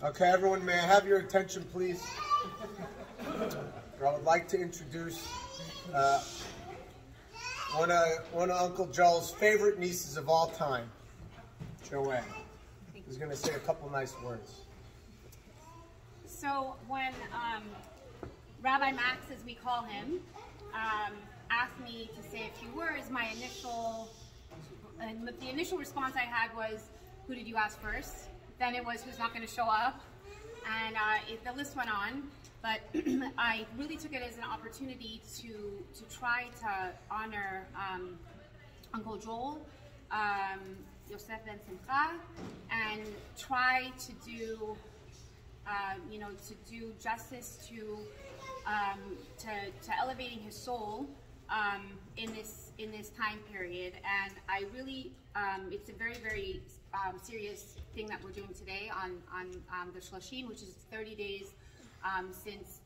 Okay, everyone, may I have your attention, please? I would like to introduce one of Uncle Joel's favorite nieces of all time, Joel. He's going to say a couple nice words. So when Rabbi Max, as we call him, asked me to say a few words, the initial response I had was, who did you ask first? Then it was, who's not going to show up? And the list went on, but I really took it as an opportunity to try to honor Uncle Joel, Yosef ben Simcha, and try to do, to do justice to elevating his soul in this time period. And I really, it's a very, very serious thing that we're doing today on the Shloshim, which is 30 days since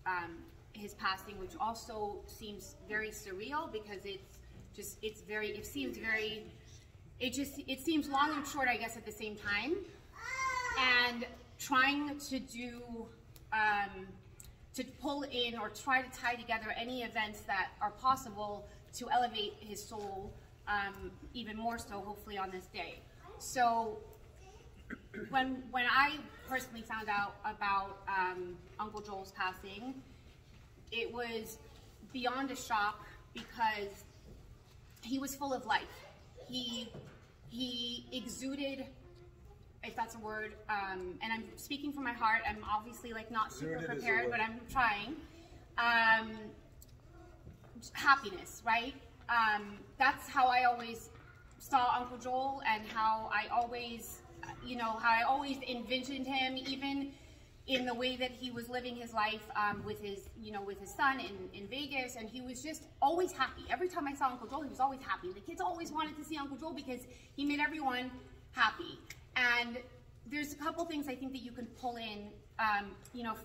his passing, which also seems very surreal because it seems long and short, I guess, at the same time. And trying to do, to pull in or try to tie together any events that are possible to elevate his soul even more so, hopefully, on this day. So when I personally found out about Uncle Joel's passing, it was beyond a shock because he was full of life. He exuded, if that's a word, and I'm speaking from my heart. I'm obviously not super prepared, but I'm trying. Happiness, right? That's how I always saw Uncle Joel, and how I always, envisioned him, even in the way that he was living his life with his son in Vegas, and he was just always happy. Every time I saw Uncle Joel, he was always happy. The kids always wanted to see Uncle Joel because he made everyone happy. And there's a couple things I think that you can pull in,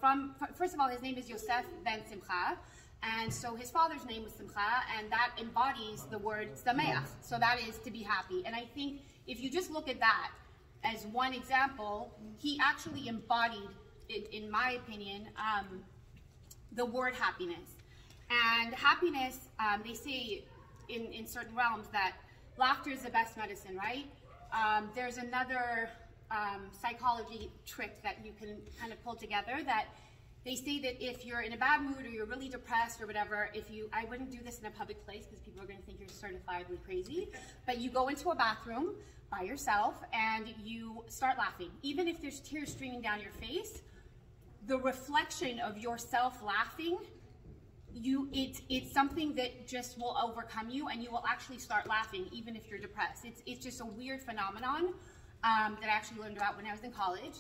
from, first of all, his name is Yosef ben Simcha, and so his father's name was Simcha, and that embodies the word Sameach, so that is to be happy. And I think if you just look at that as one example, he actually embodied, in my opinion, the word happiness. And happiness, they say in certain realms that laughter is the best medicine, right? There's another psychology trick that you can kind of pull together, that they say that if you're in a bad mood or you're really depressed or whatever, I wouldn't do this in a public place because people are going to think you're certifiably crazy, but you go into a bathroom by yourself and you start laughing. Even if there's tears streaming down your face, the reflection of yourself laughing, it's something that just will overcome you, and you will actually start laughing even if you're depressed. It's just a weird phenomenon that I actually learned about when I was in college.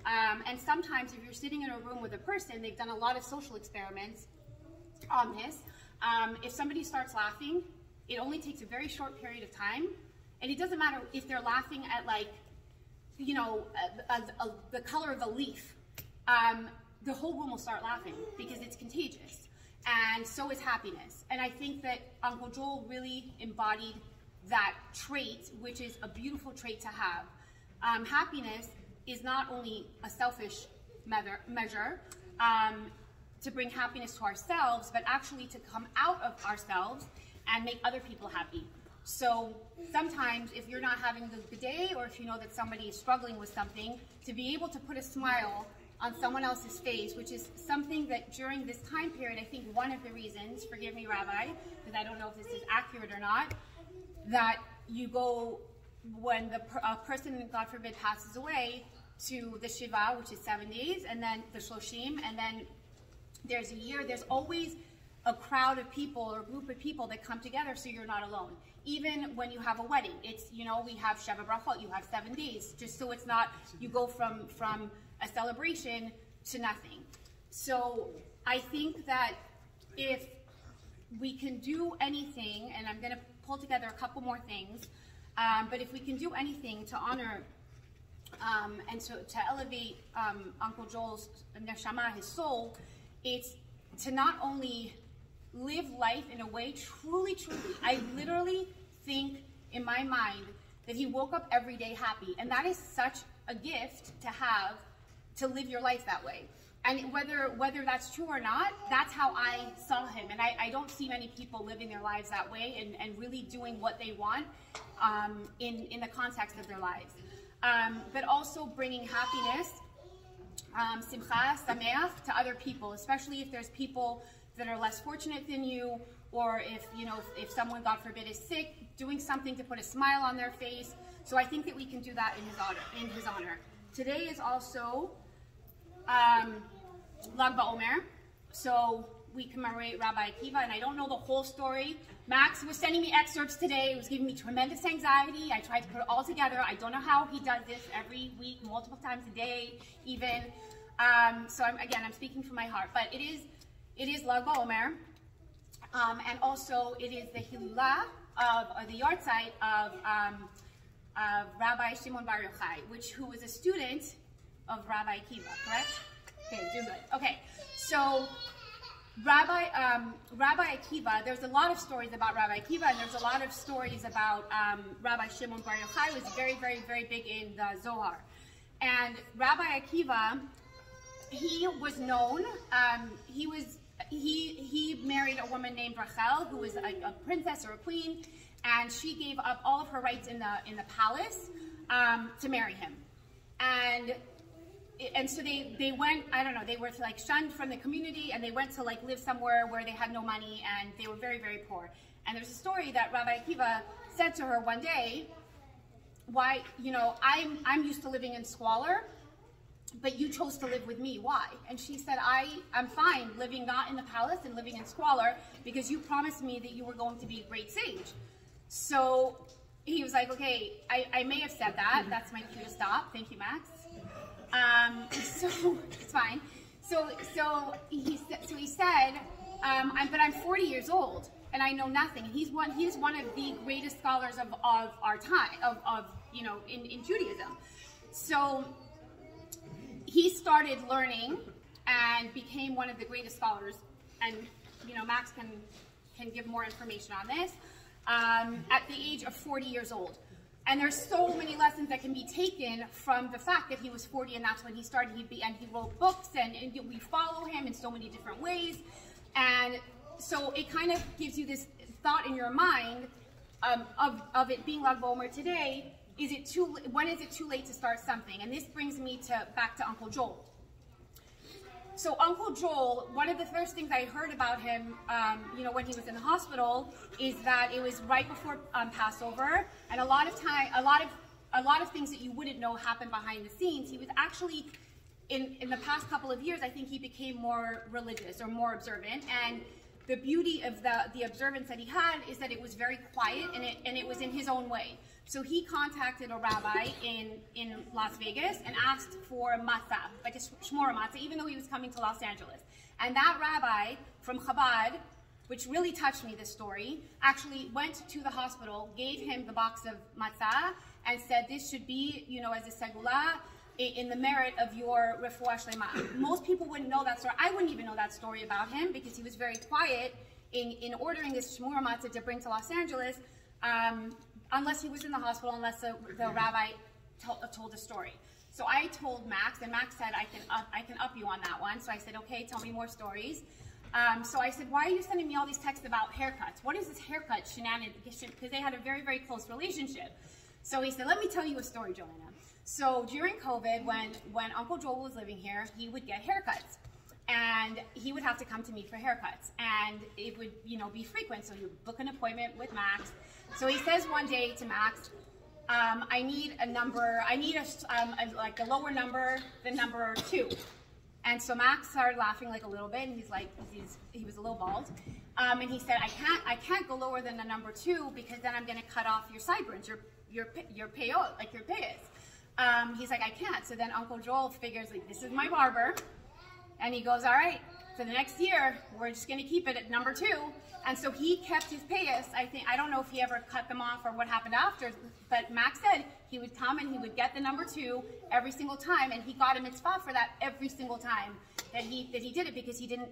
And sometimes if you're sitting in a room with a person, they've done a lot of social experiments on this. If somebody starts laughing, it only takes a very short period of time, and it doesn't matter if they're laughing at the color of a leaf. The whole room will start laughing because it's contagious, and so is happiness. And I think that Uncle Joel really embodied that trait, which is a beautiful trait to have. Happiness is not only a selfish measure to bring happiness to ourselves, but actually to come out of ourselves and make other people happy. So sometimes if you're not having the good day, or if you know that somebody is struggling with something, to be able to put a smile on someone else's face, which is something that during this time period, I think one of the reasons, forgive me, Rabbi, because I don't know if this is accurate or not, that you go, when a person, God forbid, passes away, to the Shiva, which is 7 days, and then the Shloshim, and then there's a year. There's always a crowd of people or group of people that come together, so you're not alone. Even when you have a wedding, it's, we have Sheva Brachot, you have 7 days, just so it's not, you go from a celebration to nothing. So I think that if we can do anything, and I'm going to pull together a couple more things, but if we can do anything to honor and to elevate Uncle Joel's neshama, his soul, it's to not only live life in a way truly, I literally think in my mind that he woke up every day happy. And that is such a gift to have, to live your life that way. And whether that's true or not, that's how I saw him. And I don't see many people living their lives that way and really doing what they want in the context of their lives. But also bringing happiness, simcha, sameach, to other people, especially if there's people that are less fortunate than you, or if someone, God forbid, is sick, doing something to put a smile on their face. So I think that we can do that in his honor. Today is also Lag BaOmer, so we commemorate Rabbi Akiva, and I don't know the whole story. Max was sending me excerpts today. It was giving me tremendous anxiety. I tried to put it all together. I don't know how he does this every week, multiple times a day, even. So I'm speaking from my heart, but it is Lag BaOmer, and also it is the Hilulah or the yard site of Rabbi Shimon Bar Yochai, who was a student of Rabbi Akiva, correct? Okay, doing good. Okay, so Rabbi Akiva, there's a lot of stories about Rabbi Akiva, and there's a lot of stories about Rabbi Shimon Bar Yochai, was very, very, very big in the Zohar. And Rabbi Akiva, he was known, he married a woman named Rachel, who was a princess or a queen, and she gave up all of her rights in the palace to marry him. And so they went, I don't know, they were like shunned from the community, and they went to like live somewhere where they had no money, and they were very, very poor. And there's a story that Rabbi Akiva said to her one day, why, I'm used to living in squalor, but you chose to live with me, why? And she said, I'm fine living not in the palace and living in squalor, because you promised me that you were going to be a great sage. So he was like, okay, I may have said that, that's my cue to stop, thank you, Max. So it's fine. So he said, but I'm 40 years old and I know nothing. And he is one of the greatest scholars of our time, in Judaism. So he started learning and became one of the greatest scholars. And Max can give more information on this. At the age of 40 years old. And there's so many lessons that can be taken from the fact that he was 40 and that's when he started. And he wrote books, and we follow him in so many different ways. And so it kind of gives you this thought in your mind of it being Lag BaOmer today. When is it too late to start something? And this brings me back to Uncle Joel. So Uncle Joel, one of the first things I heard about him, when he was in the hospital, is that it was right before Passover, and a lot of things that you wouldn't know happened behind the scenes. He was actually, in the past couple of years, I think he became more religious or more observant, and the beauty of the observance that he had is that it was very quiet and it was in his own way. So he contacted a rabbi in Las Vegas and asked for matzah, like a shmora matzah, even though he was coming to Los Angeles. And that rabbi from Chabad, which really touched me, this story, actually went to the hospital, gave him the box of matzah, and said this should be, as a segula, in the merit of your refuah shlema. Most people wouldn't know that story. I wouldn't even know that story about him because he was very quiet in ordering this shmura matzah to bring to Los Angeles, unless he was in the hospital, unless the rabbi told the story. So I told Max, and Max said, I can up you on that one. So I said, okay, tell me more stories. So I said, why are you sending me all these texts about haircuts? What is this haircut shenanigans? Because they had a very, very close relationship. So he said, let me tell you a story, Joanna. So during COVID, when Uncle Joel was living here, he would get haircuts. And he would have to come to me for haircuts. And it would, be frequent. So he would book an appointment with Max. So he says one day to Max, I need a number, like the lower number, the number 2. And so Max started laughing like a little bit, and he was a little bald. And he said, I can't go lower than the number 2 because then I'm gonna cut off your sideburns, your peyot, like your payas. He's like, I can't. So then Uncle Joel figures, like, this is my barber. And he goes, all right, for the next year, we're just gonna keep it at number 2. And so he kept his payas. I don't know if he ever cut them off or what happened after, but Max said he would come and he would get the number 2 every single time, and he got a mitzvah for that every single time that he did it, because he didn't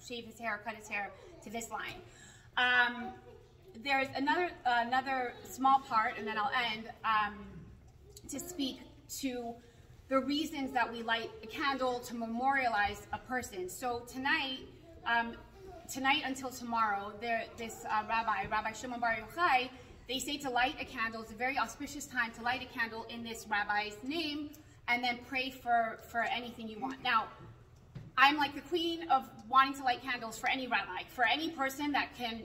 shave his hair or cut his hair to this line. there's another small part, and then I'll end, to speak to the reasons that we light a candle to memorialize a person. So tonight until tomorrow, this Rabbi Shimon Bar Yochai, they say to light a candle. It's a very auspicious time to light a candle in this rabbi's name, and then pray for anything you want. Now, I'm like the queen of wanting to light candles for any rabbi, for any person that can,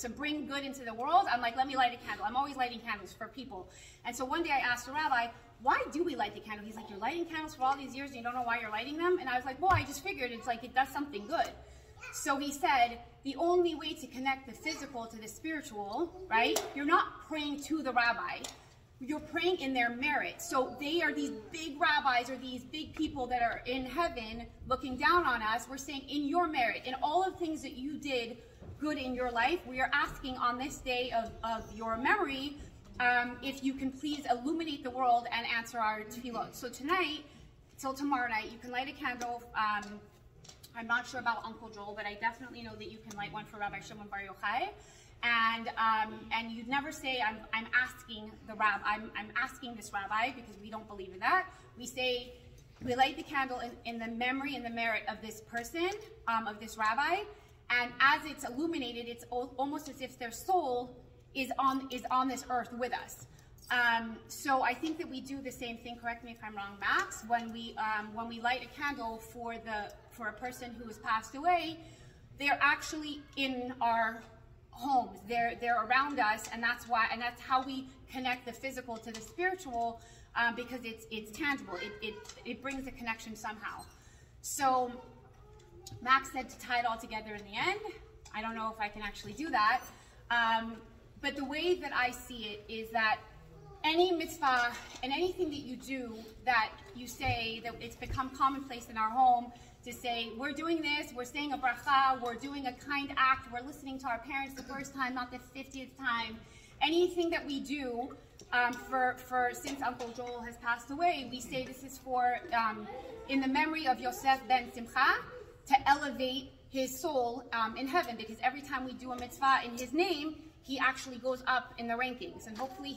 to bring good into the world. I'm like, let me light a candle. I'm always lighting candles for people. And so one day I asked a rabbi, why do we light the candle? He's like, you're lighting candles for all these years and you don't know why you're lighting them? And I was like, well, I just figured it's like it does something good. So he said, the only way to connect the physical to the spiritual, right? You're not praying to the rabbi. You're praying in their merit. So they are these big rabbis or these big people that are in heaven looking down on us. We're saying in your merit, in all of the things that you did good in your life, we are asking on this day of your memory, if you can please illuminate the world and answer our tefillot. So tonight, till tomorrow night, you can light a candle. I'm not sure about Uncle Joel, but I definitely know that you can light one for Rabbi Shimon Bar Yochai. And you'd never say, I'm asking the rabbi, I'm asking this rabbi, because we don't believe in that. We say, we light the candle in the memory and the merit of this person, of this rabbi, and as it's illuminated, it's almost as if their soul is on this earth with us. So I think that we do the same thing, correct me if I'm wrong, Max, when we light a candle for a person who has passed away, they're actually in our homes. They're around us, and that's how we connect the physical to the spiritual, because it's tangible. It brings a connection somehow. So Max said to tie it all together in the end. I don't know if I can actually do that, but the way that I see it is that any mitzvah and anything that you do that you say that it's become commonplace in our home to say, we're doing this, we're saying a bracha, we're doing a kind act, we're listening to our parents the first time, not the 50th time. Anything that we do since Uncle Joel has passed away, we say this is for, in the memory of Yosef ben Simcha, to elevate his soul in heaven, because every time we do a mitzvah in his name, he actually goes up in the rankings, and hopefully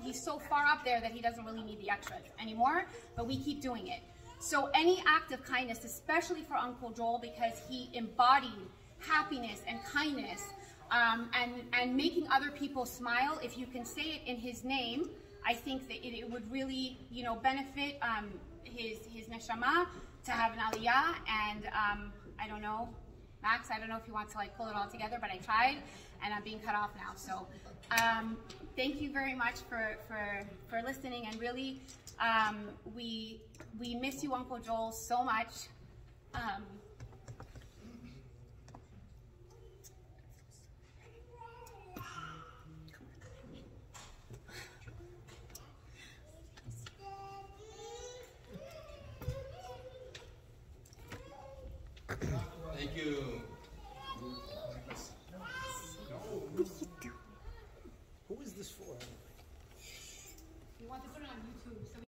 he's so far up there that he doesn't really need the extras anymore, but we keep doing it. So any act of kindness, especially for Uncle Joel, because he embodied happiness and kindness, and making other people smile, if you can say it in his name, I think that it would really, benefit his neshama to have an aliyah. And I don't know, Max, I don't know if you want to pull it all together, but I tried, and I'm being cut off now. So thank you very much for listening, and really, we miss you, Uncle Joel, so much. Thank you. Who is this for? You want to put it on YouTube, so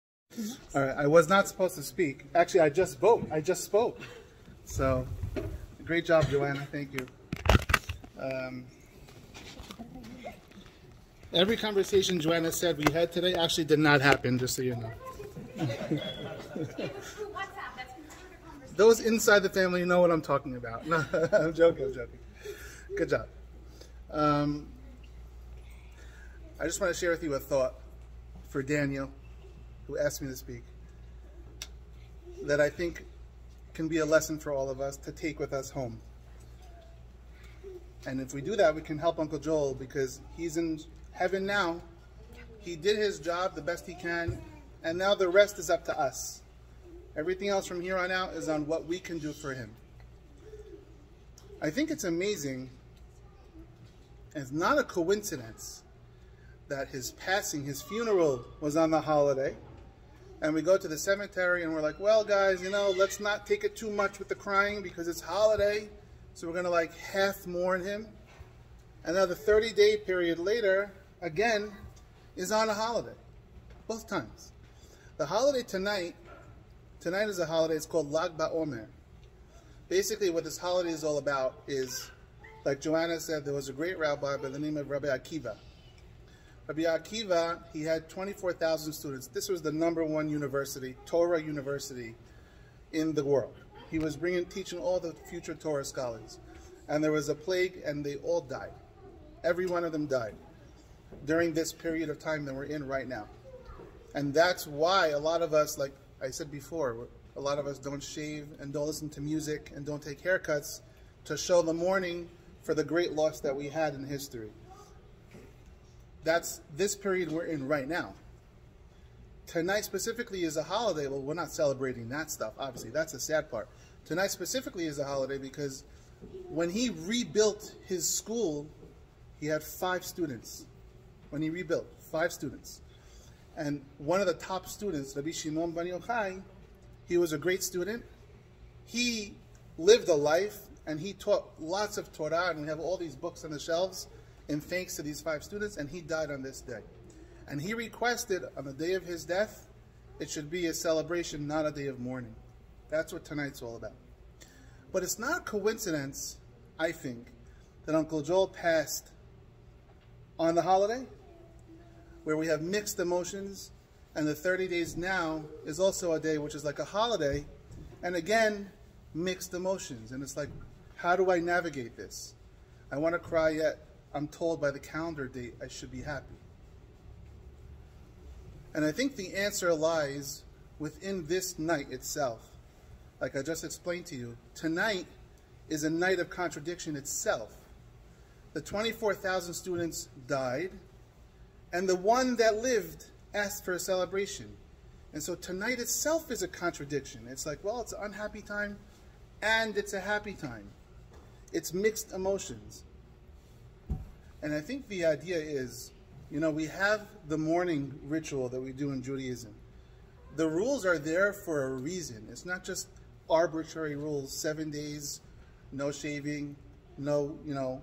All right, I was not supposed to speak. Actually, I just spoke. So, great job, Joanna. Thank you. Every conversation Joanna said we had today actually did not happen, just so you know. Those inside the family know what I'm talking about. No, I'm joking. Good job. I just want to share with you a thought for Daniel, who asked me to speak, that I think can be a lesson for all of us to take with us home. And if we do that, we can help Uncle Joel, because he's in heaven now. He did his job the best he can, and now the rest is up to us. Everything else from here on out is on what we can do for him. I think it's amazing, and it's not a coincidence, that his passing, his funeral, was on the holiday. And we go to the cemetery and we're like, well, guys, let's not take it too much with the crying because it's holiday. So we're going to half mourn him. And now the 30-day period later, again, is on a holiday. Both times. The holiday tonight is a holiday. It's called Lag BaOmer. Basically, what this holiday is all about is Like Joanna said, there was a great rabbi by the name of Rabbi Akiva. Rabbi Akiva, he had 24,000 students. This was the #1 university, Torah university in the world. He was teaching all the future Torah scholars. And there was a plague and they all died. Every one of them died during this period of time that we're in right now. And that's why a lot of us, like I said before, a lot of us don't shave and don't listen to music and don't take haircuts to show the mourning for the great loss that we had in history. That's this period we're in right now. Tonight specifically is a holiday. Well, we're not celebrating that stuff, obviously. That's the sad part. Tonight specifically is a holiday because when he rebuilt his school, he had 5 students. When he rebuilt, 5 students. And one of the top students, Rabbi Shimon Bar Yochai, he was a great student. He lived a life and he taught lots of Torah, and we have all these books on the shelves in thanks to these 5 students, and he died on this day. And he requested on the day of his death, it should be a celebration, not a day of mourning. That's what tonight's all about. But it's not a coincidence, I think, that Uncle Joel passed on the holiday, where we have mixed emotions, and the 30 days now is also a day which is like a holiday, and again, mixed emotions. And it's like, how do I navigate this? I want to cry, yet I'm told by the calendar date I should be happy. And I think the answer lies within this night itself. Like I just explained to you, tonight is a night of contradiction itself. The 24,000 students died, and the one that lived asked for a celebration. And so tonight itself is a contradiction. It's like, well, it's an unhappy time, and it's a happy time. It's mixed emotions. And I think the idea is, you know, we have the mourning ritual that we do in Judaism. The rules are there for a reason. It's not just arbitrary rules, 7 days, no shaving, no, you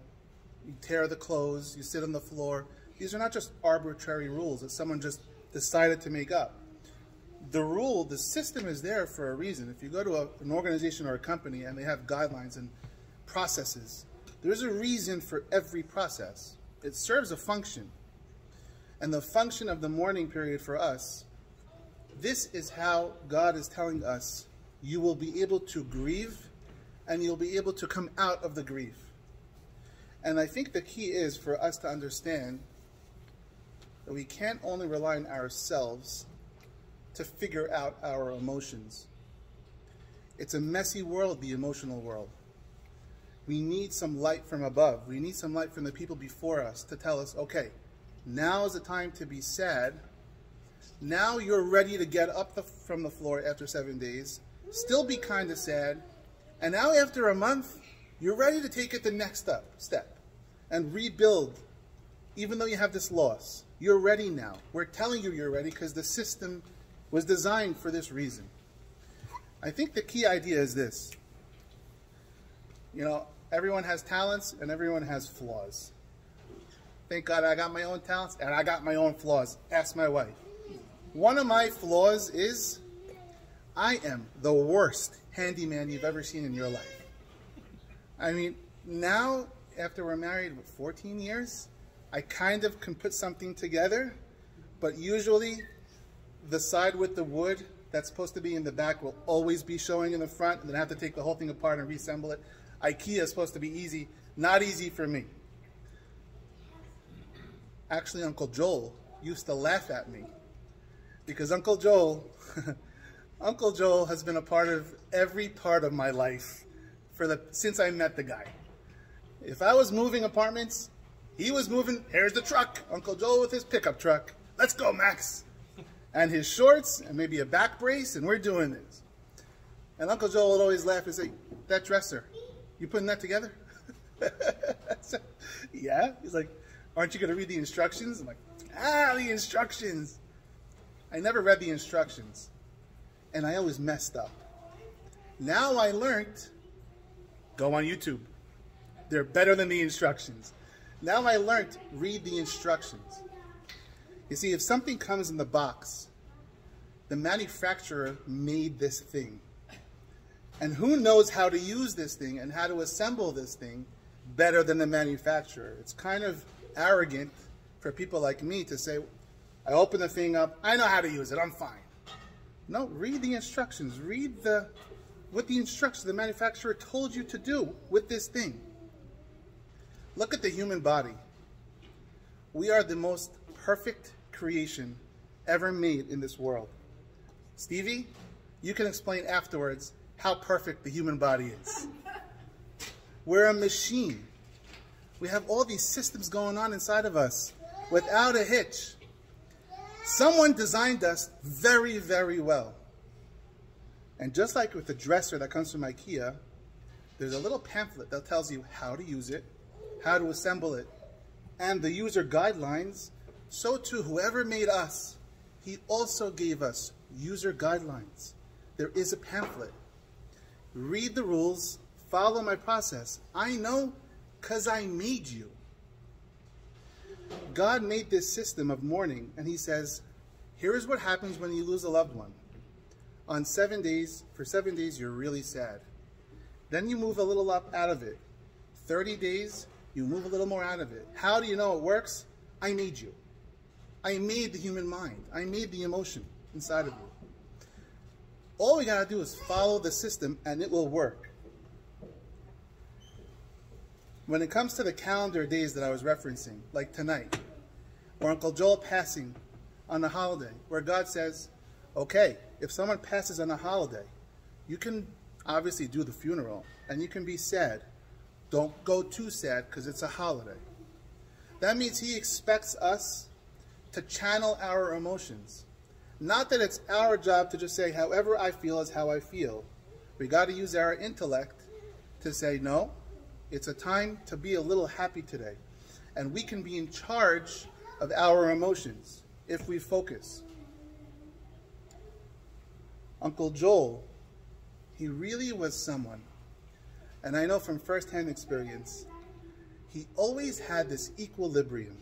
tear the clothes, you sit on the floor. These are not just arbitrary rules that someone just decided to make up. The system is there for a reason. If you go to an organization or a company and they have guidelines and processes, there's a reason for every process. It serves a function. And the function of the mourning period for us, this is how God is telling us, you will be able to grieve and you'll be able to come out of the grief. And I think the key is for us to understand that we can't only rely on ourselves to figure out our emotions. It's a messy world, the emotional world. We need some light from above. We need some light from the people before us to tell us, okay, now is the time to be sad. Now you're ready to get up from the floor after 7 days, still be kind of sad, and now after a month, you're ready to take it the next step and rebuild, even though you have this loss. You're ready now. We're telling you you're ready because the system was designed for this reason. I think the key idea is this. Everyone has talents and everyone has flaws. Thank God I got my own talents and I got my own flaws. Ask my wife. One of my flaws is I am the worst handyman you've ever seen in your life. I mean, now after we're married, 14 years, I kind of can put something together, but usually the side with the wood that's supposed to be in the back will always be showing in the front, and then I have to take the whole thing apart and reassemble it. IKEA is supposed to be easy. Not easy for me. Actually, Uncle Joel used to laugh at me because Uncle Joel has been a part of every part of my life since I met the guy. If I was moving apartments, he was moving. Here's the truck. Uncle Joel with his pickup truck. Let's go, Max. And his shorts and maybe a back brace, and we're doing this. And Uncle Joel would always laugh and say, "That dresser, you putting that together?" Yeah. He's like, "Aren't you going to read the instructions?" I'm like, the instructions. I never read the instructions. And I always messed up. Now I learned, go on YouTube. They're better than the instructions. Now I learned, read the instructions. You see, if something comes in the box, the manufacturer made this thing. And who knows how to use this thing and how to assemble this thing better than the manufacturer. It's kind of arrogant for people like me to say, I open the thing up, I know how to use it, I'm fine. No, read the instructions. Read what the instructions the manufacturer told you to do with this thing. Look at the human body. We are the most perfect creation ever made in this world. Stevie, you can explain afterwards how perfect the human body is. We're a machine. We have all these systems going on inside of us without a hitch. Someone designed us very, very well. And just like with the dresser that comes from IKEA, there's a little pamphlet that tells you how to use it, how to assemble it, and the user guidelines. So too, whoever made us, he also gave us user guidelines. There is a pamphlet. Read the rules, follow my process. I know because I made you. God made this system of mourning, and he says, here is what happens when you lose a loved one. On 7 days, for 7 days, you're really sad. Then you move a little up out of it. 30 days, you move a little more out of it. How do you know it works? I made you. I made the human mind. I made the emotion inside of you. All we gotta do is follow the system and it will work. When it comes to the calendar days that I was referencing, like tonight, or Uncle Joel passing on a holiday, where God says, okay, if someone passes on a holiday, you can obviously do the funeral and you can be sad. Don't go too sad because it's a holiday. That means he expects us to channel our emotions. Not that it's our job to just say, however I feel is how I feel. We got to use our intellect to say, no, it's a time to be a little happy today. And we can be in charge of our emotions if we focus. Uncle Joel, he really was someone, and I know from firsthand experience, he always had this equilibrium.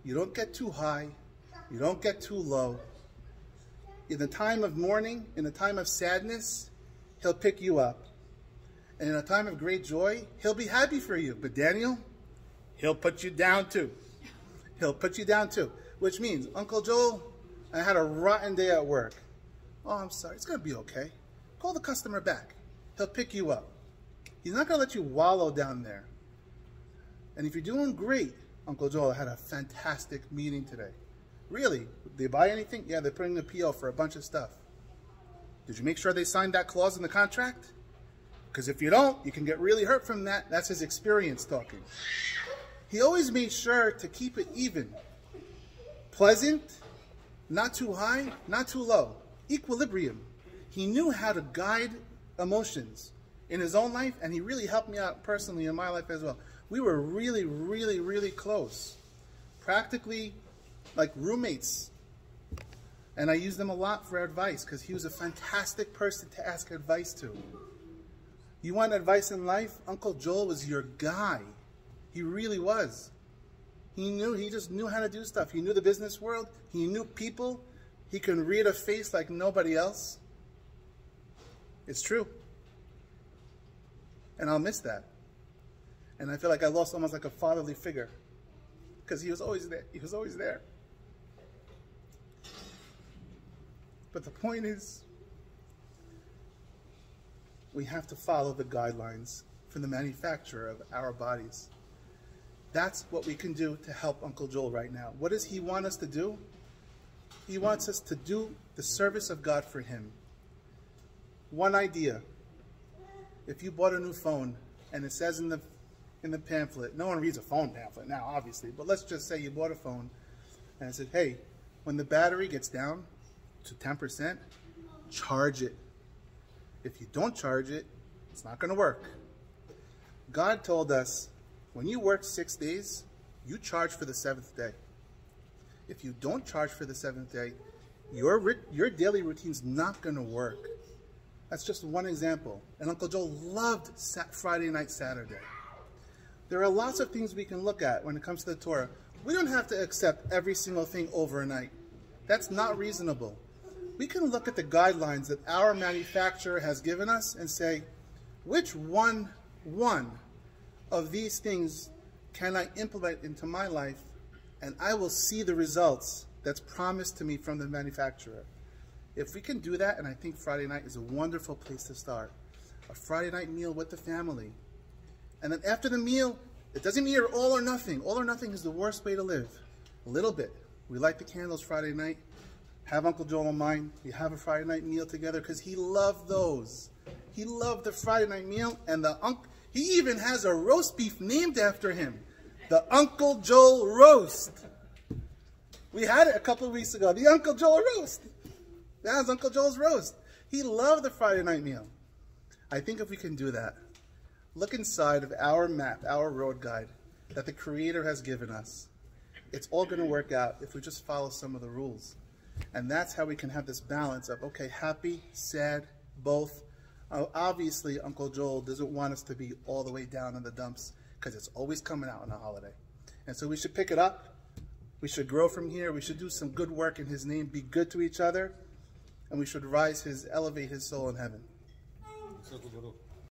You don't get too high, you don't get too low. In the time of mourning, in the time of sadness, he'll pick you up. And in a time of great joy, he'll be happy for you. But Daniel, he'll put you down too. He'll put you down too. Which means, Uncle Joel, I had a rotten day at work. Oh, I'm sorry, it's gonna be okay. Call the customer back. He'll pick you up. He's not gonna let you wallow down there. And if you're doing great, Uncle Joel, I had a fantastic meeting today. Really? Did they buy anything? Yeah, they're putting the PO for a bunch of stuff. Did you make sure they signed that clause in the contract? Because if you don't, you can get really hurt from that. That's his experience talking. He always made sure to keep it even. Pleasant, not too high, not too low. Equilibrium. He knew how to guide emotions in his own life, and he really helped me out personally in my life as well. We were really, really, really close. Practically like roommates. And I used him a lot for advice because he was a fantastic person to ask advice to. You want advice in life? Uncle Joel was your guy. He really was. He just knew how to do stuff. He knew the business world. He knew people. He can read a face like nobody else. It's true. And I'll miss that. And I feel like I lost almost like a fatherly figure because he was always there. He was always there. But the point is, we have to follow the guidelines from the manufacturer of our bodies. That's what we can do to help Uncle Joel right now. What does he want us to do? He wants us to do the service of God for him. One idea. If you bought a new phone and it says in the pamphlet, no one reads a phone pamphlet now, obviously, but let's just say you bought a phone and it said, hey, when the battery gets down to 10%, charge it. If you don't charge it, it's not going to work. God told us, when you work 6 days, you charge for the 7th day. If you don't charge for the 7th day, your daily routine's not going to work. That's just one example. And Uncle Joel loved Friday night, Saturday. There are lots of things we can look at when it comes to the Torah. We don't have to accept every single thing overnight. That's not reasonable. We can look at the guidelines that our manufacturer has given us and say, which one of these things can I implement into my life, and I will see the results that's promised to me from the manufacturer. If we can do that, and I think Friday night is a wonderful place to start. A Friday night meal with the family. And then after the meal, it doesn't mean you're all or nothing. All or nothing is the worst way to live. A little bit. We light the candles Friday night. Have Uncle Joel in mind. We have a Friday night meal together because he loved those. He loved the Friday night meal, and he even has a roast beef named after him. The Uncle Joel roast. We had it a couple of weeks ago. The Uncle Joel roast. That was Uncle Joel's roast. He loved the Friday night meal. I think if we can do that, look inside of our map, our road guide that the Creator has given us. It's all going to work out if we just follow some of the rules. And that's how we can have this balance of, okay, happy, sad, both. Obviously, Uncle Joel doesn't want us to be all the way down in the dumps because it's always coming out on a holiday. And so we should pick it up. We should grow from here. We should do some good work in His name, be good to each other, and we should elevate His soul in heaven.